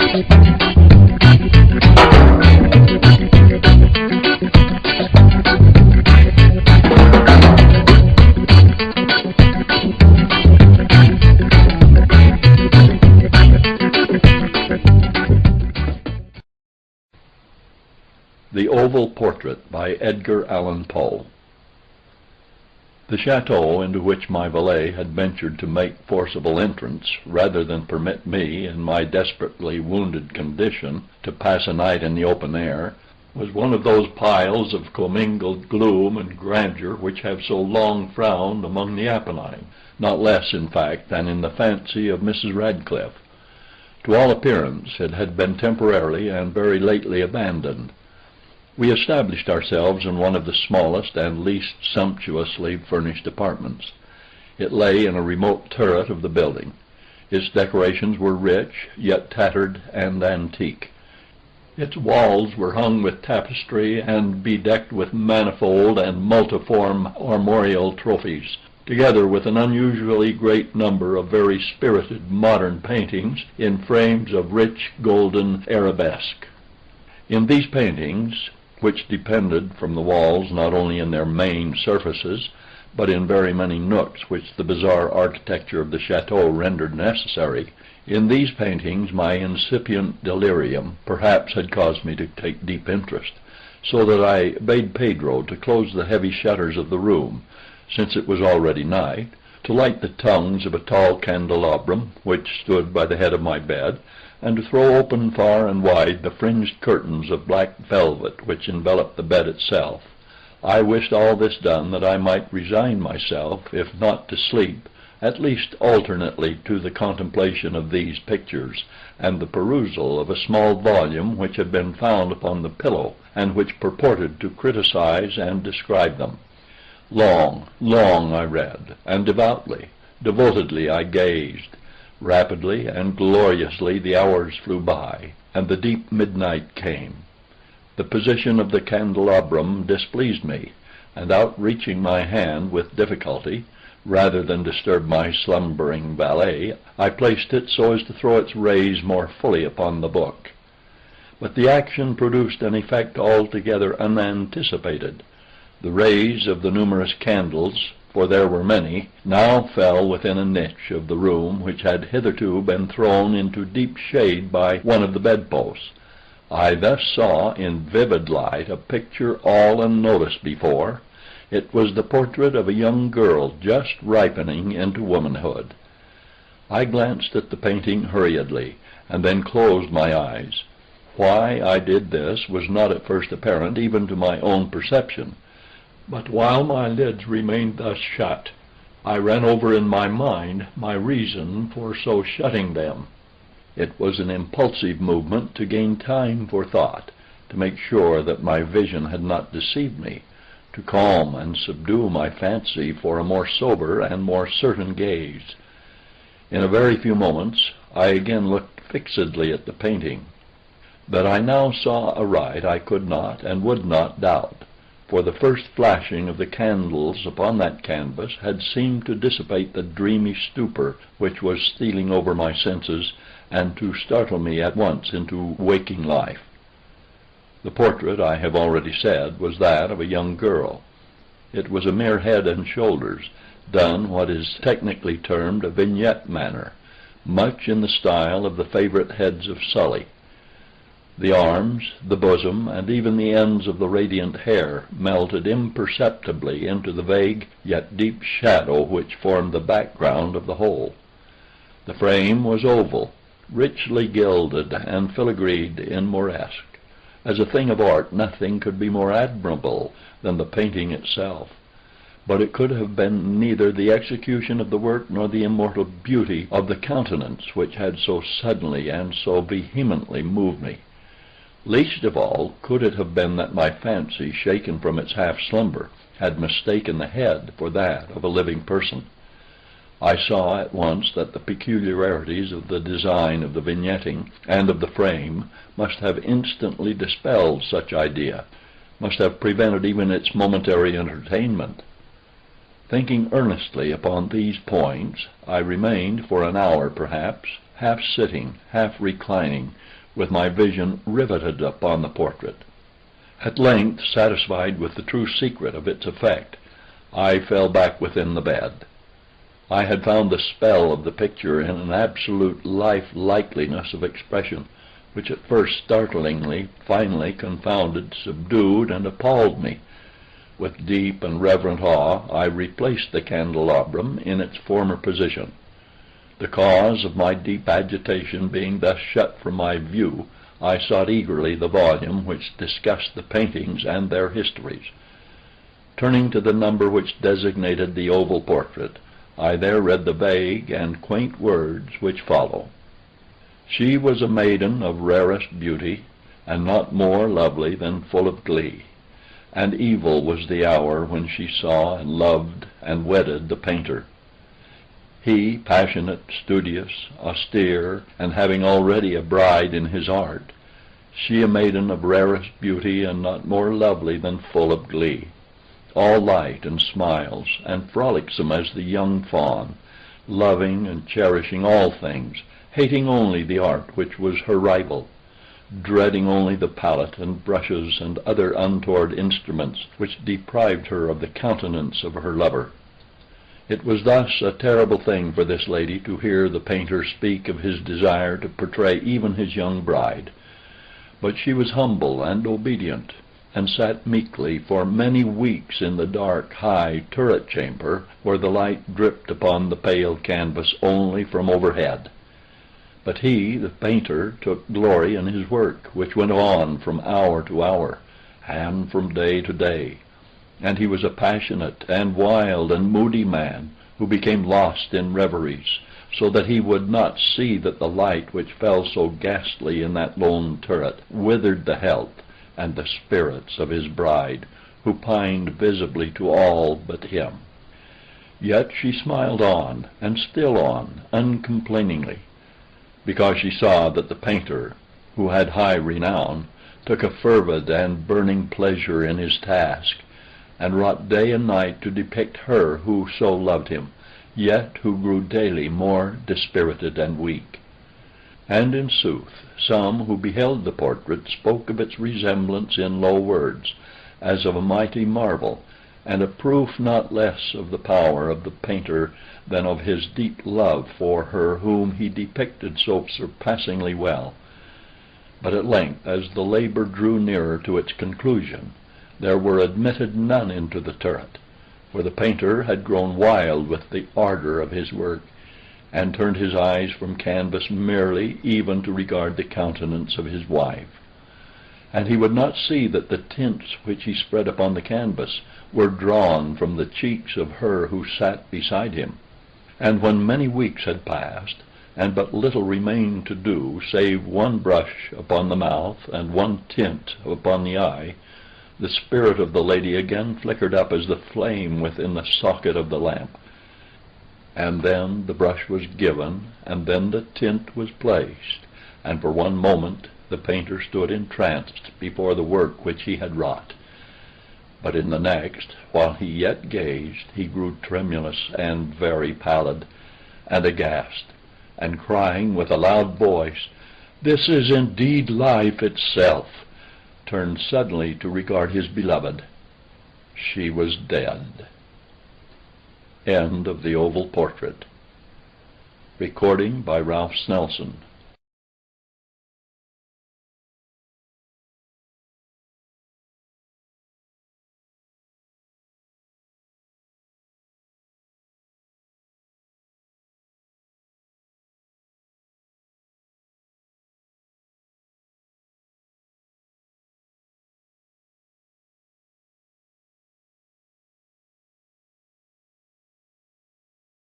The Oval Portrait by Edgar Allan Poe. The chateau into which my valet had ventured to make forcible entrance, rather than permit me, in my desperately wounded condition, to pass a night in the open air, was one of those piles of commingled gloom and grandeur which have so long frowned among the Apennine, not less, in fact, than in the fancy of Mrs. Radcliffe. To all appearance it had been temporarily and very lately abandoned. We established ourselves in one of the smallest and least sumptuously furnished apartments. It lay in a remote turret of the building. Its decorations were rich, yet tattered and antique. Its walls were hung with tapestry and bedecked with manifold and multiform armorial trophies, together with an unusually great number of very spirited modern paintings in frames of rich golden arabesque. In these paintings, which depended from the walls not only in their main surfaces, but in very many nooks which the bizarre architecture of the chateau rendered necessary, in these paintings my incipient delirium perhaps had caused me to take deep interest, so that I bade Pedro to close the heavy shutters of the room, since it was already night, to light the tongues of a tall candelabrum which stood by the head of my bed, and to throw open far and wide the fringed curtains of black velvet which enveloped the bed itself. I wished all this done that I might resign myself, if not to sleep, at least alternately to the contemplation of these pictures, and the perusal of a small volume which had been found upon the pillow, and which purported to criticize and describe them. Long, long I read, and devoutly, devotedly I gazed. Rapidly and gloriously the hours flew by, and the deep midnight came. The position of the candelabrum displeased me, and outreaching my hand with difficulty, rather than disturb my slumbering valet, I placed it so as to throw its rays more fully upon the book. But the action produced an effect altogether unanticipated. The rays of the numerous candles, for there were many, now fell within a niche of the room which had hitherto been thrown into deep shade by one of the bedposts. I thus saw in vivid light a picture all unnoticed before. It was the portrait of a young girl just ripening into womanhood. I glanced at the painting hurriedly, and then closed my eyes. Why I did this was not at first apparent even to my own perception. But while my lids remained thus shut, I ran over in my mind my reason for so shutting them. It was an impulsive movement to gain time for thought, to make sure that my vision had not deceived me, to calm and subdue my fancy for a more sober and more certain gaze. In a very few moments I again looked fixedly at the painting. That I now saw aright I could not and would not doubt, for the first flashing of the candles upon that canvas had seemed to dissipate the dreamy stupor which was stealing over my senses, and to startle me at once into waking life. The portrait, I have already said, was that of a young girl. It was a mere head and shoulders, done what is technically termed a vignette manner, much in the style of the favorite heads of Sully. The arms, the bosom, and even the ends of the radiant hair melted imperceptibly into the vague yet deep shadow which formed the background of the whole. The frame was oval, richly gilded and filigreed in Moresque. As a thing of art nothing could be more admirable than the painting itself, but it could have been neither the execution of the work nor the immortal beauty of the countenance which had so suddenly and so vehemently moved me. Least of all could it have been that my fancy, shaken from its half-slumber, had mistaken the head for that of a living person. I saw at once that the peculiarities of the design of the vignetting and of the frame must have instantly dispelled such idea, must have prevented even its momentary entertainment. Thinking earnestly upon these points, I remained for an hour perhaps, half sitting, half reclining, with my vision riveted upon the portrait. At length, satisfied with the true secret of its effect, I fell back within the bed. I had found the spell of the picture in an absolute life-likeliness of expression, which at first startlingly, finally confounded, subdued, and appalled me. With deep and reverent awe I replaced the candelabrum in its former position. The cause of my deep agitation being thus shut from my view, I sought eagerly the volume which discussed the paintings and their histories. Turning to the number which designated the oval portrait, I there read the vague and quaint words which follow: "She was a maiden of rarest beauty, and not more lovely than full of glee. And evil was the hour when she saw and loved and wedded the painter. He, passionate, studious, austere, and having already a bride in his art; she a maiden of rarest beauty, and not more lovely than full of glee. All light and smiles, and frolicsome as the young fawn, loving and cherishing all things, hating only the art which was her rival, dreading only the palette and brushes and other untoward instruments which deprived her of the countenance of her lover." It was thus a terrible thing for this lady to hear the painter speak of his desire to portray even his young bride. But she was humble and obedient, and sat meekly for many weeks in the dark, high turret chamber, where the light dripped upon the pale canvas only from overhead. But he, the painter, took glory in his work, which went on from hour to hour, and from day to day; and he was a passionate and wild and moody man, who became lost in reveries, so that he would not see that the light which fell so ghastly in that lone turret withered the health and the spirits of his bride, who pined visibly to all but him. Yet she smiled on, and still on, uncomplainingly, because she saw that the painter, who had high renown, took a fervid and burning pleasure in his task, and wrought day and night to depict her who so loved him, yet who grew daily more dispirited and weak. And in sooth, some who beheld the portrait spoke of its resemblance in low words, as of a mighty marvel, and a proof not less of the power of the painter than of his deep love for her whom he depicted so surpassingly well. But at length, as the labor drew nearer to its conclusion, there were admitted none into the turret, for the painter had grown wild with the ardor of his work, and turned his eyes from canvas merely even to regard the countenance of his wife. And he would not see that the tints which he spread upon the canvas were drawn from the cheeks of her who sat beside him. And when many weeks had passed, and but little remained to do save one brush upon the mouth and one tint upon the eye, the spirit of the lady again flickered up as the flame within the socket of the lamp. And then the brush was given, and then the tint was placed, and for one moment the painter stood entranced before the work which he had wrought. But in the next, while he yet gazed, he grew tremulous and very pallid, and aghast, and crying with a loud voice, "This is indeed life itself!" turned suddenly to regard his beloved. She was dead. End of the oval portrait. Recording by Ralph Snelson.